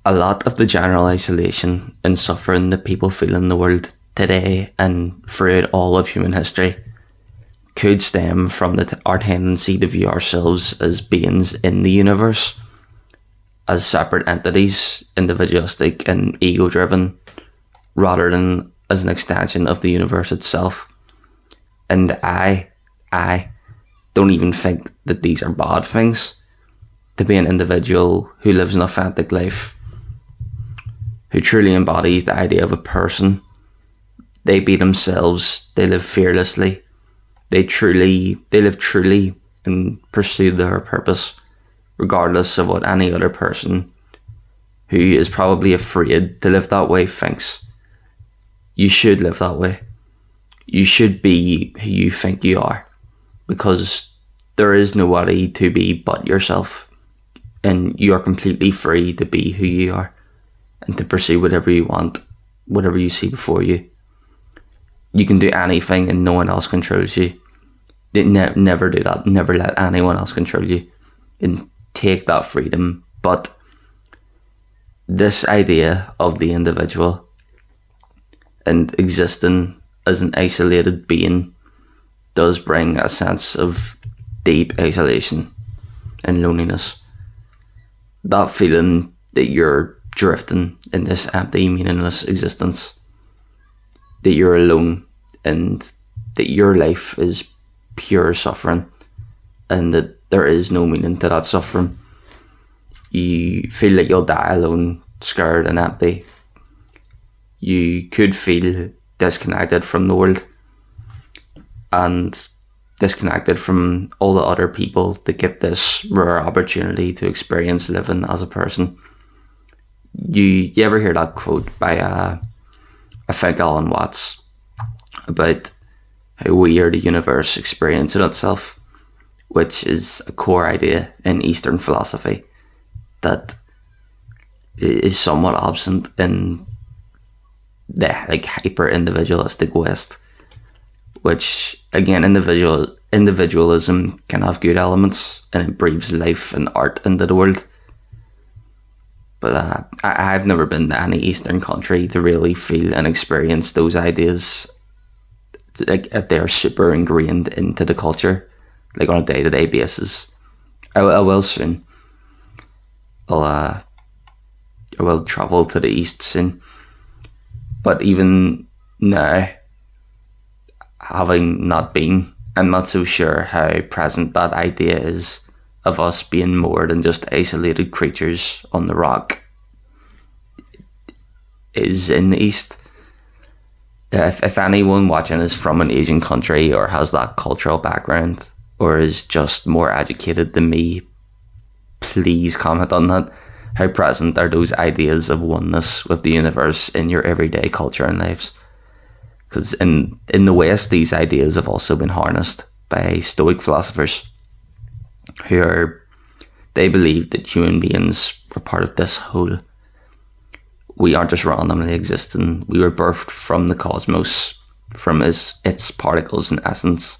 a lot of the general isolation and suffering that people feel in the world today and throughout all of human history could stem from our tendency to view ourselves as beings in the universe, as separate entities, individualistic and ego-driven, rather than as an extension of the universe itself. And I don't even think that these are bad things. To be an individual who lives an authentic life, who truly embodies the idea of a person, they be themselves, they live fearlessly, they live truly and pursue their purpose, regardless of what any other person who is probably afraid to live that way thinks. You should live that way. You should be who you think you are, because there is nobody to be but yourself, and you are completely free to be who you are and to pursue whatever you want, whatever you see before you. You can do anything and no one else controls you. Never do that. Never let anyone else control you, and take that freedom. But this idea of the individual and existing as an isolated being does bring a sense of deep isolation and loneliness. That feeling that you're drifting in this empty, meaningless existence, that you're alone, and that your life is pure suffering, and that there is no meaning to that suffering. You feel like you'll die alone, scared and empty. You could feel disconnected from the world and disconnected from all the other people that get this rare opportunity to experience living as a person. You ever hear that quote by I think Alan Watts, about how we are the universe experiencing itself, which is a core idea in Eastern philosophy that is somewhat absent in the hyper individualistic West, which again, individualism can have good elements and it breathes life and art into the world. But I've never been to any Eastern country to really feel and experience those ideas, like if they're super ingrained into the culture, like on a day-to-day basis. I will soon. I will travel to the East soon. But even now, having not been, I'm not so sure how present that idea is of us being more than just isolated creatures on the rock is in the East. If anyone watching is from an Asian country or has that cultural background or is just more educated than me, please comment on that. How present are those ideas of oneness with the universe in your everyday culture and lives? Because in the West, these ideas have also been harnessed by Stoic philosophers they believe that human beings were part of this whole. We aren't just randomly existing. We were birthed from the cosmos, from its particles and essence.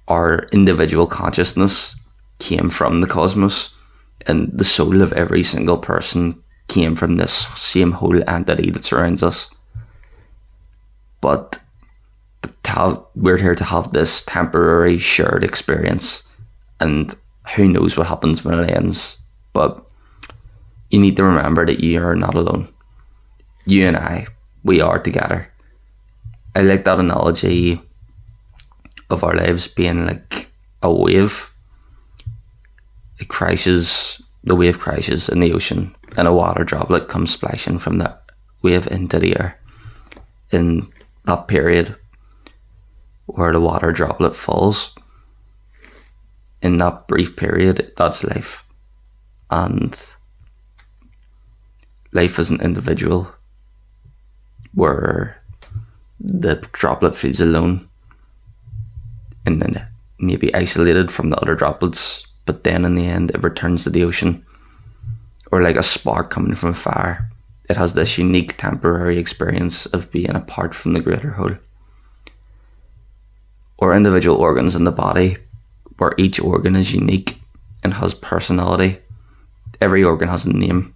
Our individual consciousness came from the cosmos, and the soul of every single person came from this same whole entity that surrounds us. But we're here to have this temporary shared experience, and who knows what happens when it ends. But you need to remember that you are not alone. You and I, we are together. I like that analogy of our lives being like a wave. The wave crashes in the ocean, and a water droplet comes splashing from that wave into the air. In that period where the water droplet falls, in that brief period, that's life. And life as an individual, where the droplet feels alone and then maybe isolated from the other droplets, but then in the end it returns to the ocean. Or like a spark coming from a fire, it has this unique temporary experience of being apart from the greater whole. Or individual organs in the body, where each organ is unique and has personality. Every organ has a name.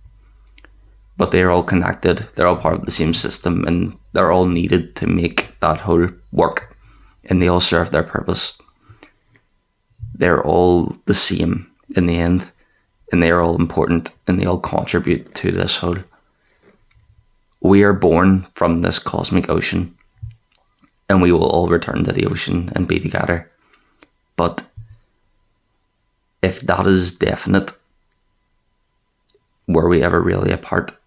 but they're all connected. They're all part of the same system, and they're all needed to make that whole work, and they all serve their purpose. They're all the same in the end, and they're all important, and they all contribute to this whole. We are born from this cosmic ocean, and we will all return to the ocean and be together. But if that is definite, were we ever really apart?